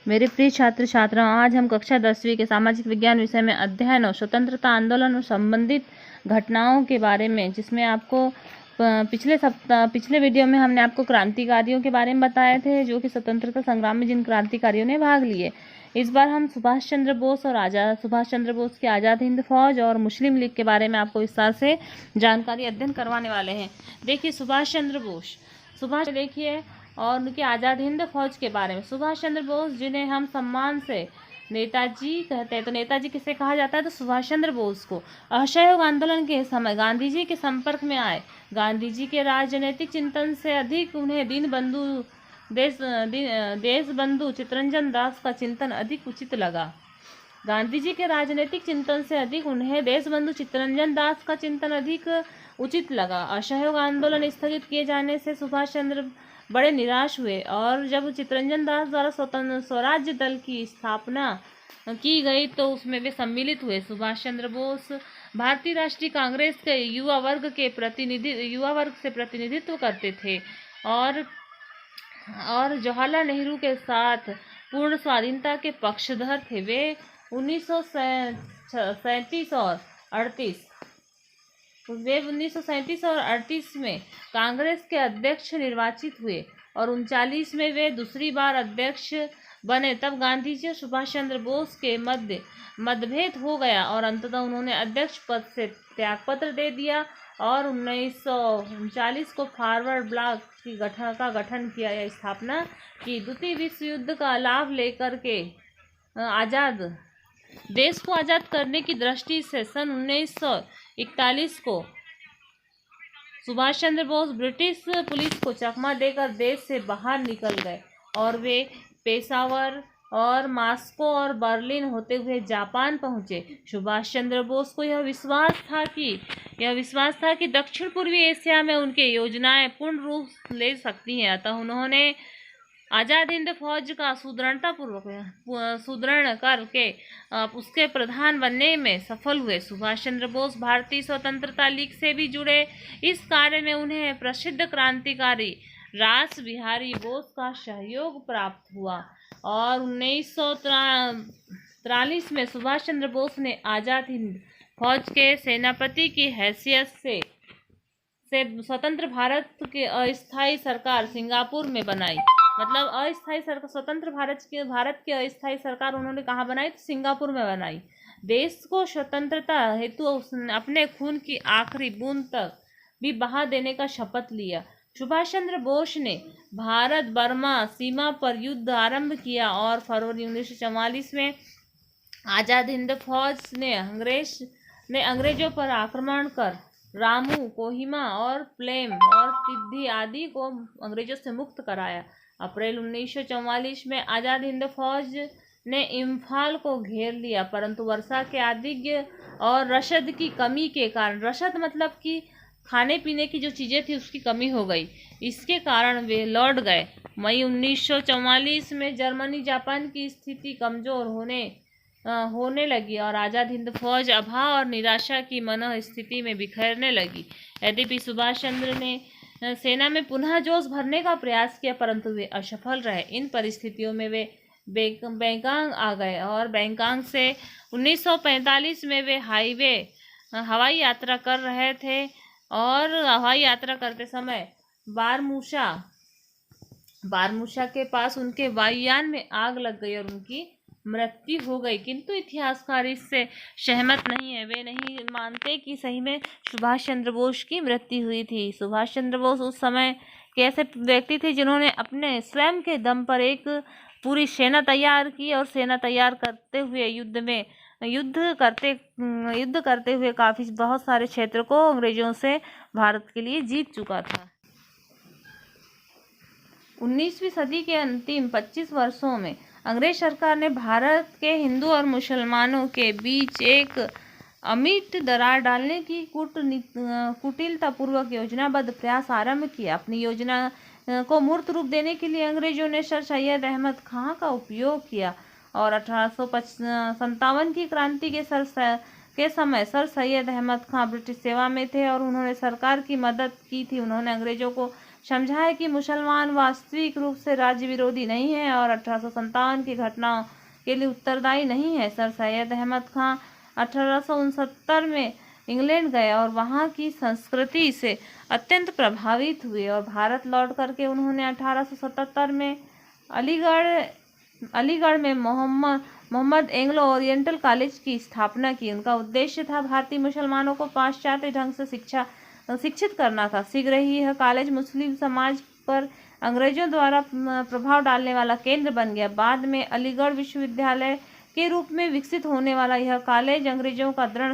मेरे प्रिय छात्र छात्राओं, आज हम कक्षा 10वीं के सामाजिक विज्ञान विषय में अध्ययन और स्वतंत्रता आंदोलन और संबंधित घटनाओं के बारे में, जिसमें आपको पिछले वीडियो में हमने आपको क्रांतिकारियों के बारे में बताए थे, जो कि स्वतंत्रता संग्राम में जिन क्रांतिकारियों ने भाग लिए। इस बार हम सुभाष चंद्र बोस की आज़ाद हिंद फौज और मुस्लिम लीग के बारे में आपको विस्तार से जानकारी अध्ययन करवाने वाले हैं। देखिए, सुभाष चंद्र बोस देखिए और उनकी आज़ाद हिंद फौज के बारे में। सुभाष चंद्र बोस, जिन्हें हम सम्मान से नेताजी कहते हैं, तो नेताजी किसे कहा जाता है? तो सुभाष चंद्र बोस को। असहयोग आंदोलन के समय गांधी जी के संपर्क में आए। गांधी जी के राजनीतिक चिंतन से अधिक उन्हें देश बंधु चित्तरंजन दास का चिंतन अधिक उचित लगा। गांधी जी के राजनीतिक चिंतन से अधिक उन्हें देशबंधु चित्तरंजन दास का चिंतन अधिक उचित लगा। असहयोग आंदोलन स्थगित किए जाने से सुभाष चंद्र बड़े निराश हुए और जब चित्तरंजन दास द्वारा स्वराज्य दल की स्थापना की गई तो उसमें वे सम्मिलित हुए। सुभाष चंद्र बोस भारतीय राष्ट्रीय कांग्रेस के युवा वर्ग से प्रतिनिधित्व करते थे और जवाहरलाल नेहरू के साथ पूर्ण स्वाधीनता के पक्षधर थे। वे 1937 और 38 में कांग्रेस के अध्यक्ष निर्वाचित हुए और 39 में वे दूसरी बार अध्यक्ष बने। तब गांधी जी और सुभाष चंद्र बोस के मध्य मतभेद हो गया और अंततः उन्होंने अध्यक्ष पद से त्यागपत्र दे दिया और 1939 को फॉरवर्ड ब्लॉक का गठन किया या स्थापना की। द्वितीय विश्व युद्ध का लाभ लेकर के देश को आज़ाद करने की दृष्टि से सन 1941 को सुभाष चंद्र बोस ब्रिटिश पुलिस को चकमा देकर देश से बाहर निकल गए और वे पेशावर और मॉस्को और बर्लिन होते हुए जापान पहुंचे। सुभाष चंद्र बोस को यह विश्वास था कि दक्षिण पूर्वी एशिया में उनकी योजनाएं पूर्ण रूप ले सकती हैं। अतः उन्होंने आज़ाद हिंद फौज का सुदृढ़ करके उसके प्रधान बनने में सफल हुए। सुभाष चंद्र बोस भारतीय स्वतंत्रता लीग से भी जुड़े। इस कार्य में उन्हें प्रसिद्ध क्रांतिकारी रास बिहारी बोस का सहयोग प्राप्त हुआ और 1943 में सुभाष चंद्र बोस ने आज़ाद हिंद फौज के सेनापति की हैसियत से स्वतंत्र भारत की अस्थायी सरकार सिंगापुर में बनाई। मतलब अस्थायी सरकार, स्वतंत्र भारत की अस्थायी सरकार उन्होंने कहाँ बनाई? तो सिंगापुर में बनाई। देश को स्वतंत्रता हेतु अपने खून की आखिरी बूंद तक भी बहा देने का शपथ लिया। सुभाष चंद्र बोस ने भारत बर्मा सीमा पर युद्ध आरंभ किया और फरवरी 1944 में आज़ाद हिंद फौज ने अंग्रेजों पर आक्रमण कर रामू, कोहिमा और प्लेम और तिब्बती आदि को अंग्रेजों से मुक्त कराया। अप्रैल 1944 में आज़ाद हिंद फौज ने इम्फाल को घेर लिया, परंतु वर्षा के आधिक्य और रसद की कमी के कारण, रसद मतलब कि खाने पीने की जो चीज़ें थी उसकी कमी हो गई, इसके कारण वे लौट गए। मई 1944 में जर्मनी जापान की स्थिति कमज़ोर होने लगी और आज़ाद हिंद फौज अभाव और निराशा की मनः स्थिति में बिखरने लगी। यद्यपि सुभाष चंद्र ने सेना में पुनः जोश भरने का प्रयास किया, परंतु वे असफल रहे। इन परिस्थितियों में वे बैंकॉक आ गए और बैंकॉक से 1945 में वे हवाई यात्रा कर रहे थे और हवाई यात्रा करते समय बारमूसा के पास उनके वायुयान में आग लग गई और उनकी मृत्यु हो गई। किंतु इतिहासकार इससे सहमत नहीं है। वे नहीं मानते कि सही में सुभाष चंद्र बोस की मृत्यु हुई थी। सुभाष चंद्र बोस उस समय के ऐसे व्यक्ति थे जिन्होंने अपने स्वयं के दम पर एक पूरी सेना तैयार की और सेना तैयार करते हुए युद्ध करते हुए बहुत सारे क्षेत्र को अंग्रेजों से भारत के लिए जीत चुका था। 19वीं सदी के अंतिम 25 वर्षों में अंग्रेज सरकार ने भारत के हिंदू और मुसलमानों के बीच एक अमिट दरार डालने की कुटिलतापूर्वक योजनाबद्ध प्रयास आरंभ किया। अपनी योजना को मूर्त रूप देने के लिए अंग्रेजों ने सर सैयद अहमद खां का उपयोग किया और 1857 की क्रांति के समय सर सैयद अहमद खां ब्रिटिश सेवा में थे और उन्होंने सरकार की मदद की थी। उन्होंने अंग्रेजों को समझाया कि मुसलमान वास्तविक रूप से राज्य विरोधी नहीं है और 1857 की घटनाओं के लिए उत्तरदायी नहीं है। सर सैयद अहमद खां 1869 में इंग्लैंड गए और वहाँ की संस्कृति से अत्यंत प्रभावित हुए और भारत लौट करके उन्होंने 1877 में अलीगढ़ में मोहम्मद एंग्लो ओरिएंटल कॉलेज की स्थापना की। उनका उद्देश्य था भारतीय मुसलमानों को पाश्चात्य ढंग से शिक्षित करना था। शीघ्र ही यह कॉलेज मुस्लिम समाज पर अंग्रेजों द्वारा प्रभाव डालने वाला केंद्र बन गया। बाद में अलीगढ़ विश्वविद्यालय के रूप में विकसित होने वाला यह कॉलेज अंग्रेजों का दृढ़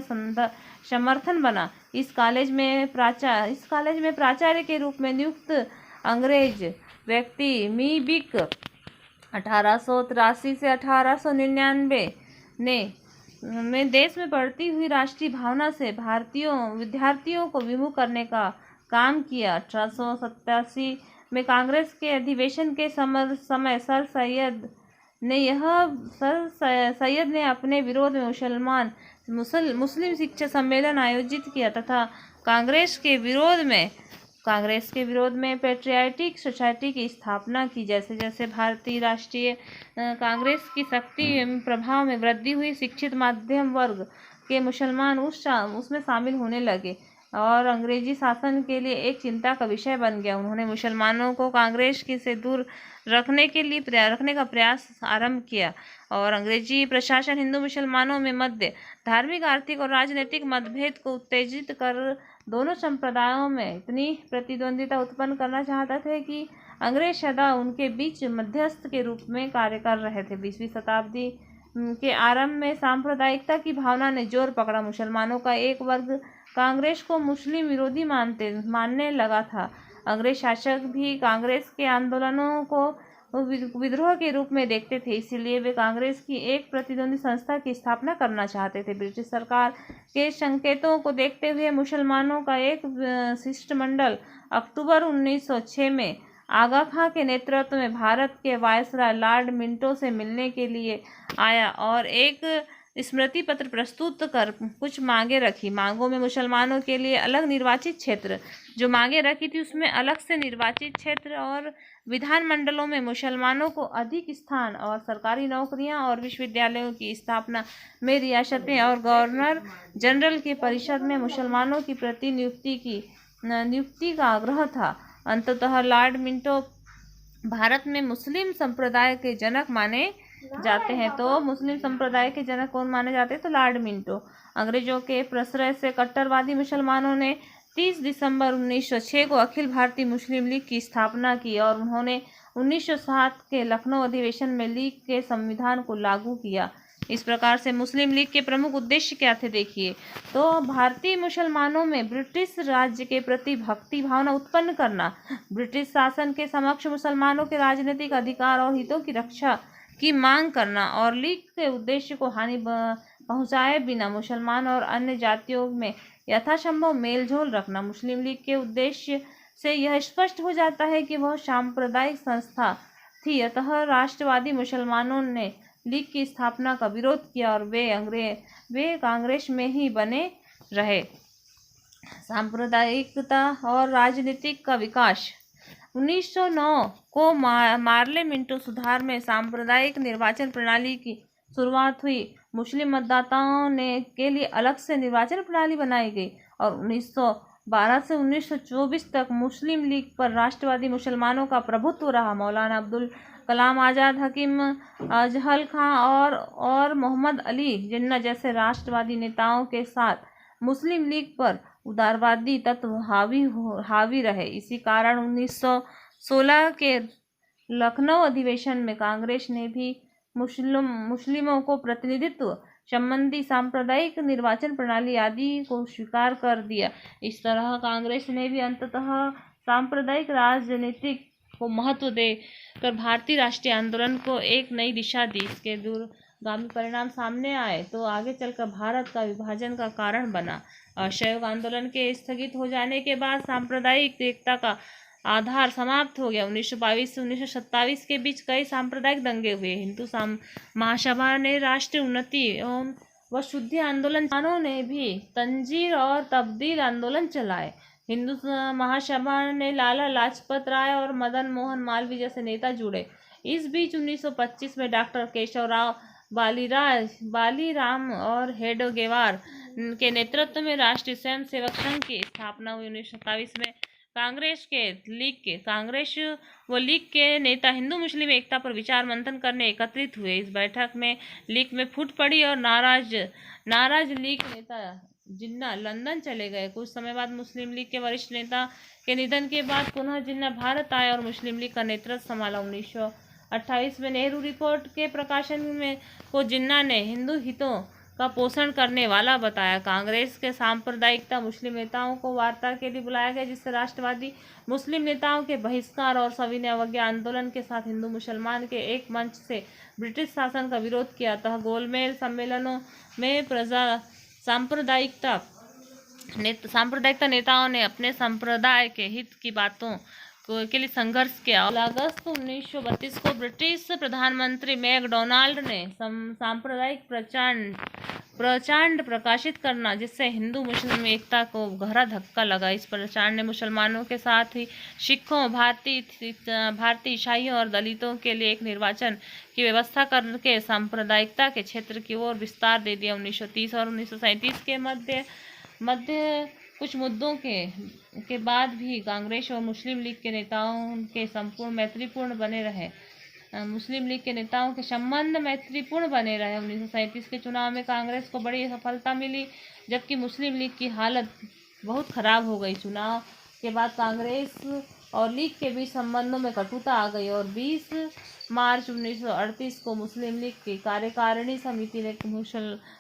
समर्थन बना। इस कॉलेज में प्राचार्य के रूप में नियुक्त अंग्रेज व्यक्ति मीबिक 1883 से 1899 में देश में बढ़ती हुई राष्ट्रीय भावना से विद्यार्थियों को विमुख करने का काम किया। 1887 में कांग्रेस के अधिवेशन के समय सर सैयद ने अपने विरोध में मुस्लिम शिक्षा सम्मेलन आयोजित किया तथा कांग्रेस के विरोध में पैट्रियाटिक सोसाइटी की स्थापना की। जैसे जैसे भारतीय राष्ट्रीय कांग्रेस की शक्ति एवं प्रभाव में वृद्धि हुई, शिक्षित मध्यम वर्ग के मुसलमान उसमें शामिल होने लगे और अंग्रेजी शासन के लिए एक चिंता का विषय बन गया। उन्होंने मुसलमानों को कांग्रेस से दूर रखने का प्रयास आरंभ किया और अंग्रेजी प्रशासन हिंदू मुसलमानों में मध्य धार्मिक, आर्थिक और राजनीतिक मतभेद को उत्तेजित कर दोनों संप्रदायों में इतनी प्रतिद्वंदिता उत्पन्न करना चाहते थे कि अंग्रेज सदा उनके बीच मध्यस्थ के रूप में कार्य कर रहे थे। 20वीं शताब्दी के आरंभ में सांप्रदायिकता की भावना ने जोर पकड़ा। मुसलमानों का एक वर्ग कांग्रेस को मुस्लिम विरोधी मानने लगा था। अंग्रेज शासक भी कांग्रेस के आंदोलनों को विद्रोह के रूप में देखते थे, इसलिए वे कांग्रेस की एक प्रतिद्वंदी संस्था की स्थापना करना चाहते थे। ब्रिटिश सरकार के संकेतों को देखते हुए मुसलमानों का एक शिष्टमंडल अक्टूबर 1906 में आगा खां के नेतृत्व में भारत के वायसराय लॉर्ड मिंटो से मिलने के लिए आया और एक स्मृति पत्र प्रस्तुत कर कुछ मांगे रखी। मांगों में मुसलमानों के लिए अलग निर्वाचित क्षेत्र, जो मांगे रखी थी उसमें अलग से निर्वाचित क्षेत्र और विधानमंडलों में मुसलमानों को अधिक स्थान और सरकारी नौकरियां और विश्वविद्यालयों की स्थापना में रियासतें और गवर्नर जनरल की परिषद में मुसलमानों की नियुक्ति का आग्रह था। अंततः लॉर्ड मिंटो भारत में मुस्लिम संप्रदाय के जनक माने जाते हैं। तो मुस्लिम संप्रदाय के जनक कौन माने जाते हैं? तो लॉर्ड मिंटो। अंग्रेजों के प्रश्रय से कट्टरवादी मुसलमानों ने 30 दिसंबर 1906 को अखिल भारतीय मुस्लिम लीग की स्थापना की और उन्होंने 1907 के लखनऊ अधिवेशन में लीग के संविधान को लागू किया। इस प्रकार से मुस्लिम लीग के प्रमुख उद्देश्य क्या थे देखिए, तो भारतीय मुसलमानों में ब्रिटिश राज्य के प्रति भक्ति भावना उत्पन्न करना, ब्रिटिश शासन के समक्ष मुसलमानों के राजनीतिक अधिकार और हितों की रक्षा की मांग करना और लीग के उद्देश्य को हानि पहुंचाए बिना मुसलमान और अन्य जातियों में यथासंभव मेलजोल रखना। मुस्लिम लीग के उद्देश्य से यह स्पष्ट हो जाता है कि वह सांप्रदायिक संस्था थी, अतः राष्ट्रवादी मुसलमानों ने लीग की स्थापना का विरोध किया और वे कांग्रेस में ही बने रहे। सांप्रदायिकता और राजनीतिक का विकास। 1909 को मार्ले मिंटो सुधार में सांप्रदायिक निर्वाचन प्रणाली की शुरुआत हुई। मुस्लिम मतदाताओं के लिए अलग से निर्वाचन प्रणाली बनाई गई और 1912 से 1924 तक मुस्लिम लीग पर राष्ट्रवादी मुसलमानों का प्रभुत्व रहा। मौलाना अब्दुल कलाम आज़ाद, हकीम अजहल खां और मोहम्मद अली जिन्ना जैसे राष्ट्रवादी नेताओं के साथ मुस्लिम लीग पर उदारवादी तत्व हावी रहे। इसी कारण 1916 के लखनऊ अधिवेशन में कांग्रेस ने भी मुस्लिमों को प्रतिनिधित्व संबंधी सांप्रदायिक निर्वाचन प्रणाली आदि को स्वीकार कर दिया। इस तरह कांग्रेस ने भी अंततः सांप्रदायिक राजनीति को महत्व देकर भारतीय राष्ट्रीय आंदोलन को एक नई दिशा दी। इसके दूरगामी परिणाम सामने आए तो आगे चलकर भारत का विभाजन का कारण बना। असहयोग आंदोलन के स्थगित हो जाने के बाद सांप्रदायिक एकता का आधार समाप्त हो गया। 1922 से 1927 के बीच कई सांप्रदायिक दंगे हुए। हिंदू महासभा ने राष्ट्रीय उन्नति एवं व शुद्धि आंदोलन ने भी तंजीर और तब्दील आंदोलन चलाए। हिंदू महासभा ने लाला लाजपत राय और मदन मोहन मालवीय जैसे नेता जुड़े। इस बीच 1925 में डॉक्टर केशवराव बालीराम और हेडगेवार के नेतृत्व में राष्ट्रीय स्वयंसेवक संघ की स्थापना हुई। 1927 में कांग्रेस व लीग के नेता हिंदू मुस्लिम एकता पर विचार मंथन करने एकत्रित हुए। इस बैठक में लीग में फूट पड़ी और नाराज लीग नेता जिन्ना लंदन चले गए। कुछ समय बाद मुस्लिम लीग के वरिष्ठ नेता के निधन के बाद पुनः जिन्ना भारत आए और मुस्लिम लीग का नेतृत्व संभाला। 1928 में नेहरू रिपोर्ट के प्रकाशन में को जिन्ना ने हिंदू हितों का पोषण करने वाला बताया। कांग्रेस के सांप्रदायिकता मुस्लिम नेताओं को वार्ता के लिए बुलाया गया, जिससे राष्ट्रवादी मुस्लिम नेताओं के बहिष्कार और सविनय अवज्ञा आंदोलन के साथ हिंदू मुसलमान के एक मंच से ब्रिटिश शासन का विरोध किया। अतः गोलमेज सम्मेलनों में सांप्रदायिकता नेताओं ने अपने संप्रदाय के हित की बातों के लिए संघर्ष किया। अगस्त 1932 को ब्रिटिश प्रधानमंत्री मैकडोनाल्ड ने सांप्रदायिक प्रचार प्रकाशित करना, जिससे हिंदू मुस्लिम एकता को गहरा धक्का लगा। इस प्रचार ने मुसलमानों के साथ ही सिखों, भारतीय ईसाइयों और दलितों के लिए एक निर्वाचन की व्यवस्था करके सांप्रदायिकता के क्षेत्र की ओर विस्तार दे दिया। 1930 और 1937 के मध्य कुछ मुद्दों के बाद भी कांग्रेस और मुस्लिम लीग के नेताओं के संपूर्ण मैत्रीपूर्ण बने रहे। मुस्लिम लीग के नेताओं के संबंध मैत्रीपूर्ण बने रहे। 1937 के चुनाव में कांग्रेस को बड़ी सफलता मिली, जबकि मुस्लिम लीग की हालत बहुत खराब हो गई। चुनाव के बाद कांग्रेस और लीग के बीच संबंधों में कटुता आ गई और 20 मार्च 1938 को मुस्लिम लीग की कार्यकारिणी समिति ने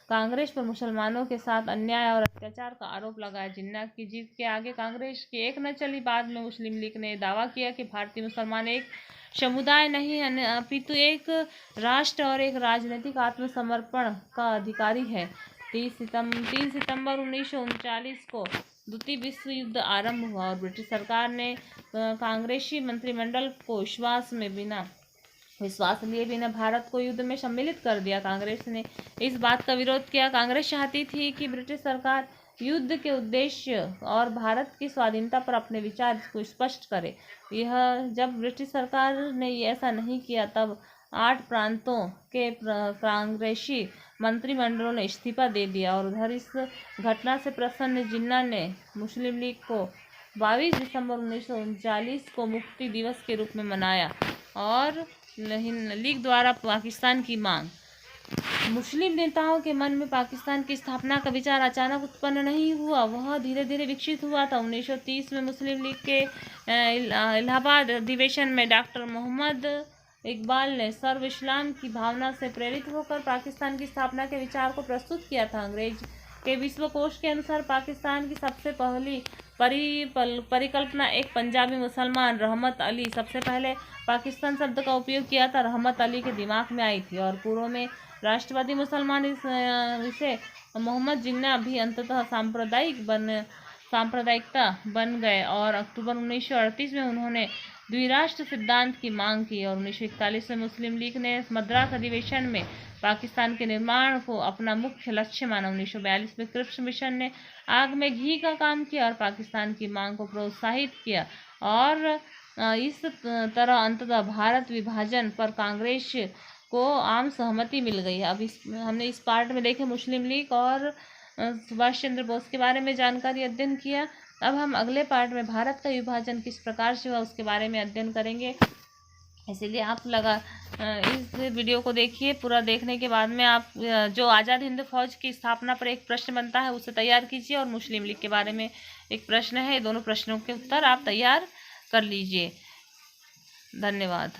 कांग्रेस पर मुसलमानों के साथ अन्याय और अत्याचार का आरोप लगाया। जिन्ना की जीत के आगे कांग्रेस की एक न चली। बाद में मुस्लिम लीग ने दावा किया कि भारतीय मुसलमान एक समुदाय नहीं अपितु एक राष्ट्र और एक राजनीतिक आत्मसमर्पण का अधिकारी है। 3 सितंबर 1939 को द्वितीय विश्व युद्ध आरंभ हुआ और ब्रिटिश सरकार ने कांग्रेसी मंत्रिमंडल को विश्वास लिए बिना भारत को युद्ध में सम्मिलित कर दिया। कांग्रेस ने इस बात का विरोध किया। कांग्रेस चाहती थी कि ब्रिटिश सरकार युद्ध के उद्देश्य और भारत की स्वाधीनता पर अपने विचार को स्पष्ट करे। जब ब्रिटिश सरकार ने ऐसा नहीं किया, तब 8 प्रांतों के कांग्रेसी मंत्रिमंडलों ने इस्तीफा दे दिया और उधर इस घटना से प्रसन्न जिन्ना ने मुस्लिम लीग को 22 दिसंबर 1939 को मुक्ति दिवस के रूप में मनाया। और लीग द्वारा पाकिस्तान की मांग। मुस्लिम नेताओं के मन में पाकिस्तान की स्थापना का विचार अचानक उत्पन्न नहीं हुआ, वह धीरे धीरे विकसित हुआ था। 1930 में मुस्लिम लीग के इलाहाबाद अधिवेशन में डॉक्टर मोहम्मद इकबाल ने सर्व इस्लाम की भावना से प्रेरित होकर पाकिस्तान की स्थापना के विचार को प्रस्तुत किया था। अंग्रेज के विश्वकोश के अनुसार पाकिस्तान की सबसे पहली परिकल्पना एक पंजाबी मुसलमान रहमत अली सबसे पहले पाकिस्तान शब्द का उपयोग किया था, रहमत अली के दिमाग में आई थी और पूर्व में राष्ट्रवादी मुसलमान इसे मोहम्मद जिन्ना भी अंततः सांप्रदायिकता बन गए और अक्टूबर 1938 में उन्होंने द्विराष्ट्र सिद्धांत की मांग की और 1941 में मुस्लिम लीग ने मद्रास अधिवेशन में पाकिस्तान के निर्माण को अपना मुख्य लक्ष्य माना। 1942 में क्रिप्स मिशन ने आग में घी का काम किया और पाकिस्तान की मांग को प्रोत्साहित किया और इस तरह अंततः भारत विभाजन पर कांग्रेस को आम सहमति मिल गई। अब हमने इस पार्ट में देखे मुस्लिम लीग और सुभाष चंद्र बोस के बारे में जानकारी अध्ययन किया। अब हम अगले पार्ट में भारत का विभाजन किस प्रकार से हुआ उसके बारे में अध्ययन करेंगे। इसीलिए आप इस वीडियो को देखिए। पूरा देखने के बाद में आप जो आज़ाद हिंद फौज की स्थापना पर एक प्रश्न बनता है उसे तैयार कीजिए और मुस्लिम लीग के बारे में एक प्रश्न है, दोनों प्रश्नों के उत्तर आप तैयार कर लीजिए। धन्यवाद।